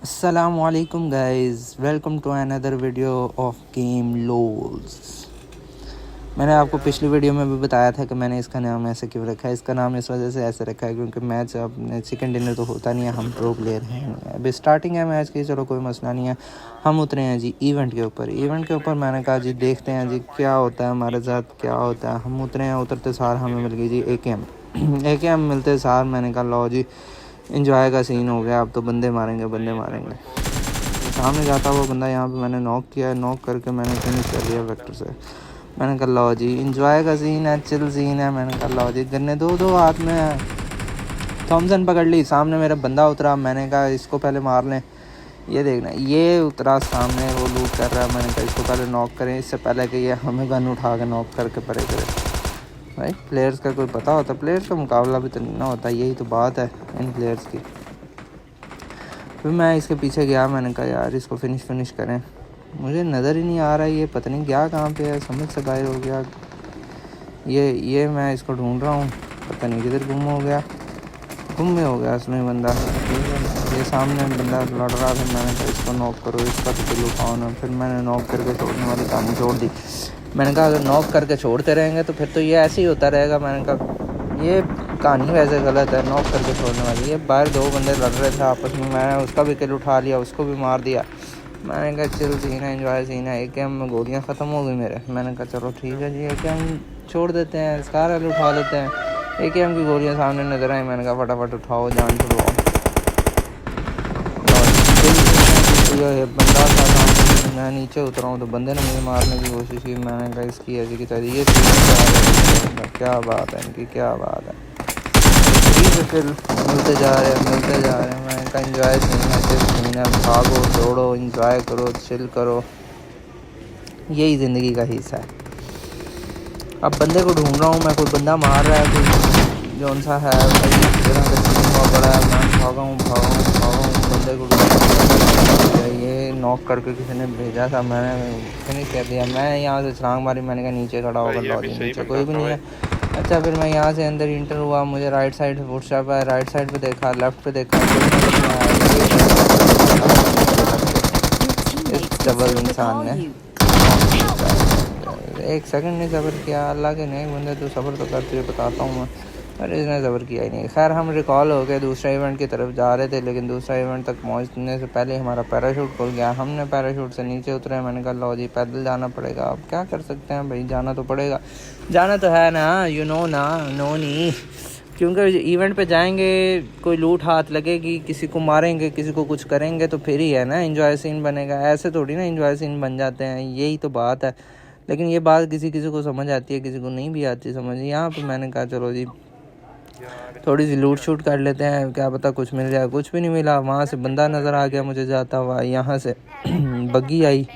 Assalamualaikum guys, welcome to another video of game LOLs। मैंने आपको पिछली वीडियो में भी बताया था कि मैंने इसका नाम ऐसे क्यों रखा है। इसका नाम इस वजह से ऐसे रखा है क्योंकि मैच अपने चिकन डिनर तो होता नहीं है, हम प्रो प्लेयर हैं। अभी स्टार्टिंग है मैच की, चलो कोई मसला नहीं है। हम उतरे हैं जी इवेंट के ऊपर। मैंने कहा जी देखते हैं जी क्या होता है हमारे साथ, क्या होता है। हम उतरे हैं, उतरते सार हमें मिल गई जी AKM मिलते सार मैंने कहा लो जी इंजॉय का सीन हो गया, अब तो बंदे मारेंगे। सामने जाता हुआ बंदा यहाँ पे मैंने नॉक किया, नॉक करके मैंने फिनिश कर लिया वेक्टर से। मैंने कहा लो जी इंजॉय का सीन है, चिल सीन है। मैंने कहा लो जी गन्ने दो हाथ में थॉमसन पकड़ ली। सामने मेरा बंदा उतरा, मैंने कहा इसको पहले मार लें। ये देखना, ये उतरा सामने, वो लूट कर रहा है। मैंने कहा इसको पहले नॉक करें, इससे पहले कि ये हमें गन उठा के नॉक करके परे करे। भाई प्लेयर्स का कोई पता होता, प्लेयर्स का मुकाबला भी तो नहीं ना होता, यही तो बात है इन प्लेयर्स की। फिर मैं इसके पीछे गया, मैंने कहा यार इसको फिनिश करें। मुझे नज़र ही नहीं आ रहा है, ये पता नहीं गया कहाँ पे है, समझ से बाहर हो गया। ये मैं इसको ढूंढ रहा हूँ, पता नहीं किधर गुम हो गया उसमें बंदा। ये सामने बंदा लड़ रहा था, मैंने कहा इसको नॉक करो, इसका तो दिल उठाओ ना। फिर मैंने नॉक करके छोड़ने वाली कहानी छोड़ दी। मैंने कहा अगर नॉक करके छोड़ते रहेंगे तो फिर तो ये ऐसे ही होता रहेगा। मैंने कहा ये कहानी वैसे गलत है, नॉक करके छोड़ने वाली। ये बाहर दो बंदे लड़ रहे थे आपस में, मैंने उसका भी किल उठा लिया, उसको भी मार दिया। मैंने कहा चिल सीन है, एंजॉय सीन है। AKM में गोलियाँ ख़त्म हो गई मेरे। मैंने कहा चलो ठीक है जी AKM छोड़ देते हैं, स्कार वाले उठा लेते हैं। AKM की गोलियाँ सामने नजर आई, मैंने कहा फटाफट उठाओ, जान छुड़वाओ। ये बंदा था सामने, मैं नीचे उतरा हूँ तो बंदे ने मुझे मारने की कोशिश की। मैंने कहा इसकी ऐसी की तैसी, ये क्या बात है इनकी, क्या बात है। फिर मिलते जा रहे हैं। मैंने कहा इंजॉय सीन है, भागो दौड़ो, इंजॉय करो, चिल करो, यही ज़िंदगी का हिस्सा है। अब बंदे को ढूंढ रहा हूँ मैं, कोई बंदा मार रहा है, कोई जौन सा है बड़ा है। मैं भागा हूँ बंदे को ये नॉक करके किसी ने भेजा था, मैंने फिनिश कर दिया। मैं यहाँ से छलांग मारी, मैंने कहा नीचे खड़ा होकर लॉ जी, नीचे कोई भी नहीं है। अच्छा फिर मैं यहाँ से अंदर इंटर हुआ, मुझे राइट साइड पे फुटस्टेप है, राइट साइड पे देखा, लेफ्ट पे देखा, इस डबल इंसान ने 1 सेकंड नहीं सब्र किया। अल्लाह के नहीं बंदे तो सब्र तो करते हुए बताता हूँ मैं, अरे इसने सब्र किया ही नहीं। खैर हम रिकॉल हो गए, दूसरा इवेंट की तरफ जा रहे थे, लेकिन दूसरा इवेंट तक पहुंचने से पहले हमारा पैराशूट खुल गया। हमने पैराशूट से नीचे उतरे। मैंने कहा लो जी पैदल जाना पड़ेगा, अब क्या कर सकते हैं भाई, जाना तो पड़ेगा, जाना तो है ना, यू नो ना, नो नहीं, क्योंकि इवेंट पे जाएंगे, कोई लूट हाथ लगेगी, किसी को मारेंगे, किसी को कुछ करेंगे तो फिर ही है ना इंजॉय सीन बनेगा। ऐसे थोड़ी ना इंजॉय सीन बन जाते हैं, यही तो बात है। लेकिन ये बात किसी को समझ आती है, किसी को नहीं भी आती समझ। यहाँ पे मैंने कहा चलो जी थोड़ी सी लूट शूट कर लेते हैं, क्या पता कुछ मिल जाए। कुछ भी नहीं मिला। वहाँ से बंदा नज़र आ गया मुझे जाता हुआ, यहाँ से बग्गी आई।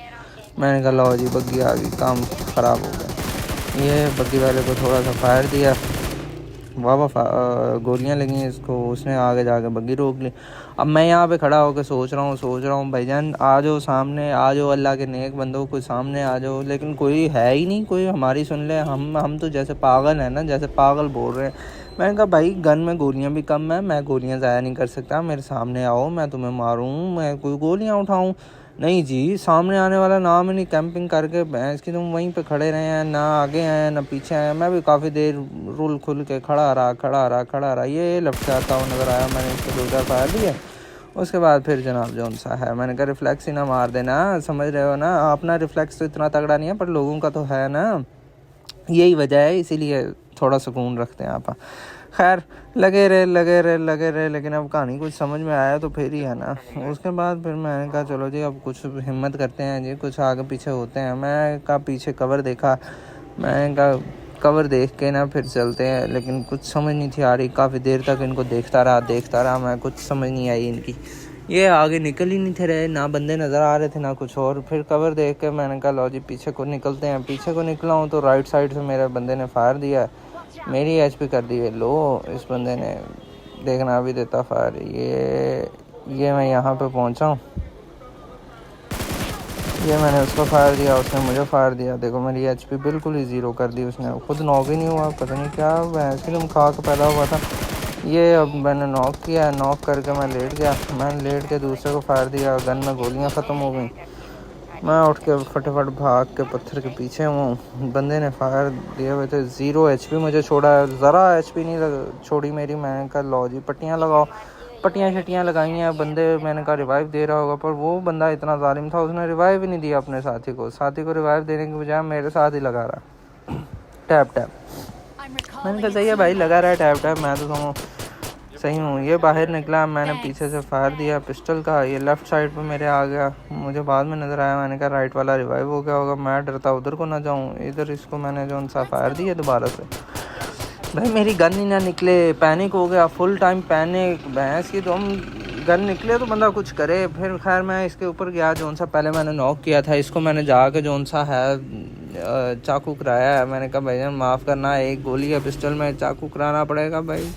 मैंने कहा लो जी बग्गी आ गई, काम ख़राब हो गया। ये बग्गी वाले को थोड़ा सा फायर दिया, वाह गोलियाँ लगी इसको, उसने आगे जाके बग्गी रोक ली। अब मैं यहाँ पे खड़ा होकर सोच रहा हूँ भाईजान आ जाओ सामने, आ जाओ, अल्लाह के नेक बंदों कोई सामने आ जाओ। लेकिन कोई है ही नहीं, कोई हमारी सुन ले। हम तो जैसे पागल हैं ना, जैसे पागल बोल रहे हैं। मैंने कहा भाई गन में गोलियाँ भी कम है, मैं गोलियाँ ज़ाया नहीं कर सकता, मेरे सामने आओ, मैं तुम्हें मारूँ, मैं कोई गोलियाँ उठाऊँ। नहीं जी, सामने आने वाला नाम ही नहीं। कैंपिंग करके भैंस की तुम वहीं पे खड़े रहे हैं, ना आगे आए ना पीछे आए। मैं भी काफ़ी देर रुल खुल के खड़ा रहा। ये लेफ्ट से आता हुआ नज़र आया, मैंने इसको 2-4 फायर दिए। उसके बाद फिर जनाब जौन सा है, मैंने कहा रिफ्लेक्स ही ना मार देना, समझ रहे हो ना। अपना रिफ्लेक्स तो इतना तगड़ा नहीं है, पर लोगों का तो है ना, यही वजह है, इसीलिए थोड़ा सुकून रखते हैं आप। खैर लगे रहे, लेकिन अब कहानी कुछ समझ में आया तो फिर ही है ना। उसके बाद फिर मैंने कहा चलो जी अब कुछ हिम्मत करते हैं जी, कुछ आगे पीछे होते हैं। मैं का पीछे कवर देखा, मैंने कहा कवर देख के ना फिर चलते हैं, लेकिन कुछ समझ नहीं थी आ रही। काफ़ी देर तक इनको देखता रहा मैं, कुछ समझ नहीं आई इनकी। ये आगे निकल ही नहीं थे रहे, ना बंदे नज़र आ रहे थे ना कुछ और। फिर कवर देख के मैंने कहा लो जी पीछे को निकलते हैं। पीछे को निकला हूँ तो राइट साइड से मेरे बंदे ने फायर दिया, मेरी HP कर दी है लो। इस बंदे ने देखना भी देता फायर। ये मैं यहाँ पे पहुँचा हूँ, ये मैंने उसको फायर दिया, उसने मुझे फायर दिया। देखो मेरी HP बिल्कुल ही ज़ीरो कर दी उसने, खुद नॉक ही नहीं हुआ। पता नहीं क्या भैंस की तुम खा के पैदा हुआ था। ये अब मैंने नॉक किया, नॉक करके मैं लेट गया। मैंने लेट के दूसरे को फायर दिया, गन में गोलियां ख़त्म हो गई। मैं उठ के फटाफट भाग के पत्थर के पीछे हूँ। बंदे ने फायर दिए हुए थे, 0 HP मुझे छोड़ा है, ज़रा HP नहीं छोड़ी मेरी। मैंने कहा लो जी पट्टियाँ लगाओ, पट्टियाँ शट्टियाँ लगाई हैं। बंदे मैंने कहा रिवाइव दे रहा होगा, पर वो बंदा इतना जालिम था, उसने रिवाइव ही नहीं दिया अपने साथी को। साथी को रिवाइव देने के बजाय मेरे साथ ही लगा रहा टैप टैप। मैंने कहा सही है भाई, लगा रहा है टैप टैप, मैं तो समझ सही हूँ। ये बाहर निकला, मैंने पीछे से फायर दिया पिस्टल का, ये लेफ़्ट साइड पे मेरे आ गया। मुझे बाद में नज़र आया, मैंने कहा राइट वाला रिवाइव हो गया होगा। मैं डरता उधर को ना जाऊँ, इधर इसको मैंने जो सा फायर दिया दोबारा से। भाई मेरी गन ही ना निकले, पैनिक हो गया, फुल टाइम पैनिक। भैंस की तो हम गन निकले तो बंदा कुछ करे। फिर खैर मैं इसके ऊपर गया, जो सा पहले मैंने नॉक किया था, इसको मैंने जाके जो सा है चाकू कराया है। मैंने कहा भाईजान माफ़ करना, एक गोली है पिस्टल में, चाकू कराना पड़ेगा भाई,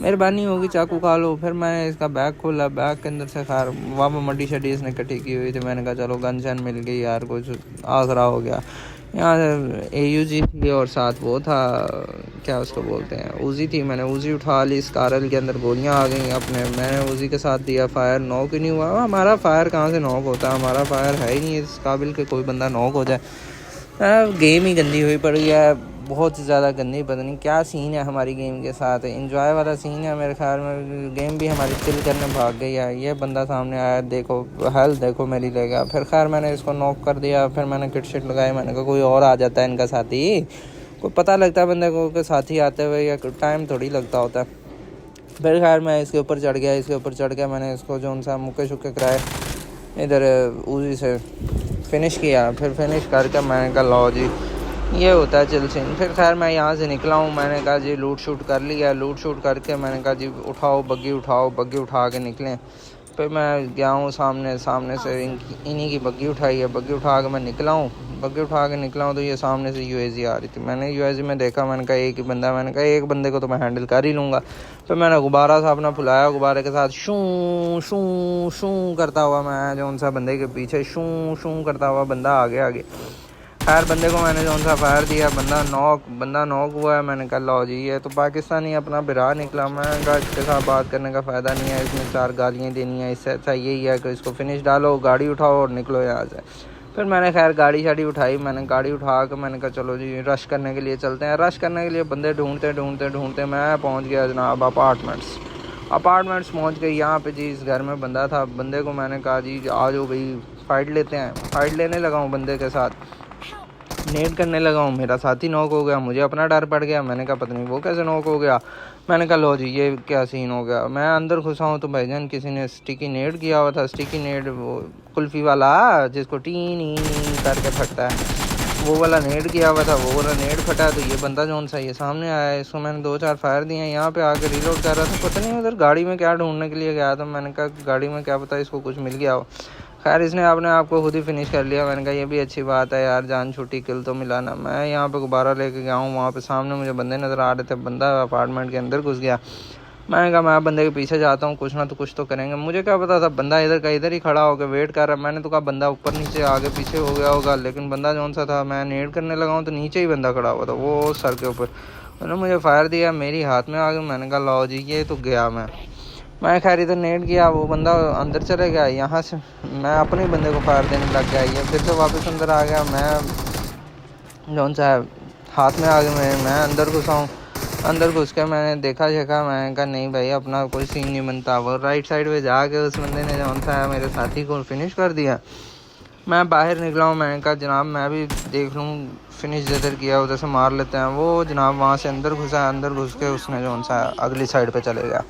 मेहरबानी होगी, चाकू खा लो। फिर मैंने इसका बैग खोला, बैग के अंदर से खैर वहाँ पर मड्डी शड्डी इसने इकट्ठी की हुई थी। मैंने कहा चलो गन शन मिल गई यार, कुछ आसरा हो गया। यहाँ AUG थी और साथ वो था, क्या उसको बोलते हैं, उजी थी। मैंने उजी उठा ली, इस कारल के अंदर गोलियां आ गई अपने। मैंने उजी के साथ दिया फायर, नॉक ही नहीं हुआ। हमारा फायर कहाँ से नॉक होता है, हमारा फायर है ही नहीं इस काबिल के कोई बंदा नॉक हो जाए। गेम ही गंदी हुई पड़ी है, बहुत ज़्यादा गंदी। पता नहीं क्या सीन है हमारी गेम के साथ, इंजॉय वाला सीन है मेरे ख्याल में। गेम भी हमारी चिल करने भाग गई है। ये बंदा सामने आया, देखो हेल्थ देखो मेरी ले गया। फिर खैर मैंने इसको नॉक कर दिया। फिर मैंने किट शिट लगाई, मैंने कहा कोई और आ जाता है इनका साथी, कोई पता लगता है बंदे को कि साथी आते हुए, या टाइम थोड़ी लगता होता है। फिर खैर मैं इसके ऊपर चढ़ गया, मैंने इसको जो सा मुक्के शुक्के कराए, इधर उजी से फिनिश किया। फिर फिनिश करके मैंने कहा लो जी ये होता है चिल सीन। फिर खैर मैं यहाँ से निकला हूँ। मैंने कहा जी लूट शूट कर लिया, लूट शूट करके मैंने कहा जी उठाओ बग्गी, बग्गी उठा के निकलें। फिर मैं गया हूँ सामने से इन्हीं की बग्गी उठाई है, बग्गी उठा के मैं निकला हूँ। बग्गी उठा के निकला हूँ तो ये सामने से UAZ आ रही थी। मैंने UAZ में देखा, मैंने कहा एक ही बंदा, मैंने कहा एक बंदे को तो मैं हैंडल कर ही लूँगा। फिर मैंने गुब्बारा सा अपना फुलाया, गुब्बारे के साथ शूं शूं शूं करता हुआ मैं जो उनसा बंदे के पीछे शूं शूं करता हुआ बंदा आगे। खैर बंदे को मैंने जो सा फायर दिया, बंदा नॉक हुआ है। मैंने कहा लो जी ये तो पाकिस्तानी अपना बिरा निकला। मैंने कहा इसके साथ बात करने का फ़ायदा नहीं है, इसमें 4 गालियाँ देनी है, इससे अच्छा यही है कि इसको फिनिश डालो, गाड़ी उठाओ और निकलो यहाँ से। फिर मैंने खैर गाड़ी शाड़ी उठाई, मैंने गाड़ी उठा कर मैंने कहा चलो जी रश करने के लिए चलते हैं। रश करने के लिए बंदे ढूंढते मैं पहुँच गया जनाब अपार्टमेंट्स पहुँच गई। यहाँ पे जी इस घर में बंदा था, बंदे को मैंने कहा जी आ जाओ भाई फाइट लेते हैं। फाइट लेने लगा हूँ बंदे के साथ, नेट करने लगा हूँ, मेरा साथी नॉक हो गया। मुझे अपना डर पड़ गया, मैंने कहा पता नहीं वो कैसे नॉक हो गया। मैंने कहा लो जी ये क्या सीन हो गया। मैं अंदर घुसा हूँ तो भाईजान किसी ने स्टिकी नेट किया हुआ था, स्टिकी नेट वो कुल्फ़ी वाला जिसको टी करके फटता है, वो वाला नेट किया हुआ था। वो वाला नेट फटा तो ये बंदा जो सा ये सामने आया, इसको मैंने 2-4 फायर दिए। यहाँ पे आके रीलोड कर रहा था, पता नहीं उधर गाड़ी में क्या ढूंढने के लिए गया था। मैंने कहा गाड़ी में क्या पता इसको कुछ मिल गया हो। खैर इसने अपने आप को खुद ही फिनिश कर लिया। मैंने कहा ये भी अच्छी बात है यार, जान छूटी किल तो मिला ना। मैं यहाँ पे गुब्बारा लेके गया हूँ, वहाँ पे सामने मुझे बंदे नज़र आ रहे थे, बंदा अपार्टमेंट के अंदर घुस गया। मैंने कहा मैं बंदे के पीछे जाता हूँ, कुछ ना तो कुछ तो करेंगे। मुझे क्या पता था बंदा इधर का इधर ही खड़ा होकर वेट कर रहा है। मैंने तो कहा बंदा ऊपर नीचे आगे पीछे हो गया होगा, लेकिन बंदा जौन सा था, मैं नेट करने लगा हूँ तो नीचे ही बंदा खड़ा हुआ था, वो सर के ऊपर। उन्होंने मुझे फायर दिया, मेरी हाथ में आ गया। मैंने कहा लो जी ये तो गया। मैं खैर इधर नेट किया, वो बंदा अंदर चले गया। यहाँ से मैं अपने बंदे को फायर देने लग गया, ये फिर से वापस अंदर आ गया। मैं जौन सा हाथ में आ गया, मैं अंदर घुसा हूँ। अंदर घुस के मैंने देखा मैंने कहा नहीं भाई अपना कोई सीन नहीं बनता। वो राइट साइड पे जाके उस बंदे ने जौन सा मेरे साथी को फिनिश कर दिया। मैं बाहर निकला हूँ, मैंने कहा जनाब मैं भी देख लूँ फिनिश जिधर किया उधर से मार लेते हैं। वो जनाब वहाँ से अंदर घुसा, अंदर घुस के उसने जो सा अगली साइड पे चले गया।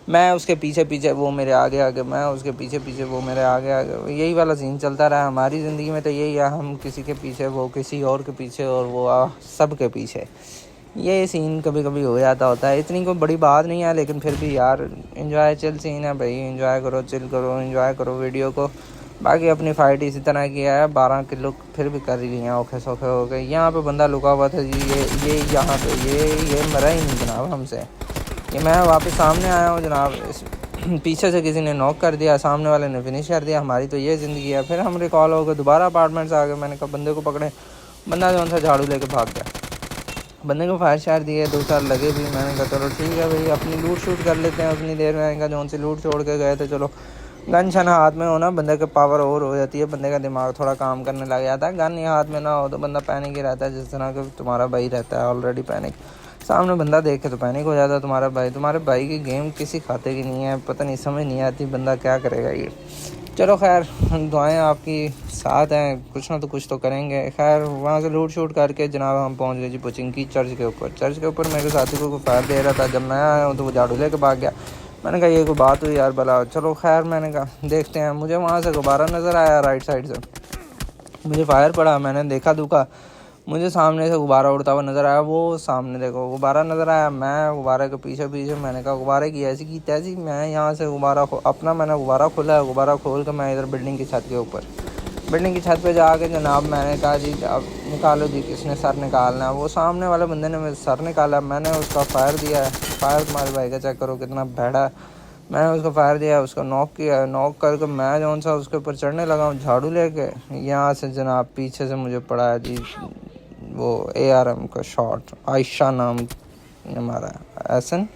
मैं उसके पीछे वो मेरे आगे मैं उसके पीछे वो मेरे आगे यही वाला सीन चलता रहा हमारी ज़िंदगी में। तो यही है, हम किसी के पीछे, वो किसी और के पीछे, और वो सब के पीछे। ये सीन कभी कभी हो जाता होता है, इतनी कोई बड़ी बात नहीं है, लेकिन फिर भी यार इंजॉय चिल सीन है भाई। इंजॉय करो, चिल करो, इंजॉय करो वीडियो को। बाकी अपनी फ़ाइट इसी तरह किया है, 12 किलो फिर भी कर रही हैं, औखे सौखे हो गए। यहाँ पे बंदा लुका हुआ था जी, ये यहाँ पे ये मरा ही नहीं जनाब हमसे। ये मैं वापस सामने आया हूँ जनाब, पीछे से किसी ने नॉक कर दिया, सामने वाले ने फिनिश कर दिया। हमारी तो ये ज़िंदगी है। फिर हम रिकॉल हो गए, दोबारा अपार्टमेंट्स आ गए। मैंने कहा बंदे को पकड़े, बंदा जो सा झाड़ू लेके भाग गया। बंदे को फायर शायर दिए, 2 साल लगे भी। मैंने कहा चलो ठीक है भाई, अपनी लूट शूट कर लेते हैं उतनी देर में। मैंने कहा जो सी लूट छोड़ के गए थे, चलो गन शन हाथ में हो ना, बंदे के पावर और हो जाती है, बंदे का दिमाग थोड़ा काम करने लग जाता है। गन हाथ में ना हो तो बंदा पैनिक ही रहता है, जिस तरह का तुम्हारा भाई रहता है ऑलरेडी पैनिक। सामने बंदा देख के तो पैनिक हो जाता है तुम्हारे भाई की गेम किसी खाते की नहीं है, पता नहीं, समझ नहीं आती बंदा क्या करेगा ये। चलो खैर, दुआएं आपकी साथ हैं, कुछ ना तो कुछ तो करेंगे। खैर वहाँ से लूट शूट करके जनाब हम पहुँच गए जी पुचिंकी चर्च के ऊपर। चर्च के ऊपर मेरे साथी को फायर दे रहा था, जब मैं आया हूँ तो वो झाड़ू लेके भाग गया। मैंने कहा ये कोई बात हुई यार भला। चलो खैर मैंने कहा देखते हैं। मुझे वहाँ से गुब्बारा नज़र आया राइट साइड से, मुझे फायर पड़ा, मैंने देखा दुखा, मुझे सामने से गुब्बारा उड़ता हुआ नज़र आया। वो सामने देखो गुब्बारा नज़र आया, मैं गुब्बारे के पीछे पीछे। मैंने कहा गुब्बारे की ऐसी की तैसी। मैं यहाँ से मैंने गुब्बारा खोला है। गुब्बारा खोल कर मैं इधर बिल्डिंग की छत के ऊपर, बिल्डिंग की छत पे जाके जनाब मैंने कहा जी अब निकालो जी, किसने सर निकालना है। वो सामने वाले बंदे ने मेरा सर निकाला, मैंने उसका फायर दिया है। फायर तुम्हारे भाई का चेक करो कितना भैड़ा है। मैंने उसको फायर दिया, उसको नॉक किया, नॉक करके मैं जौन सा उसके ऊपर चढ़ने लगा हूँ झाड़ू लेके। यहाँ से जनाब पीछे से मुझे पड़ा है जी वो ARM का शॉट। आयशा नाम हमारा एहसन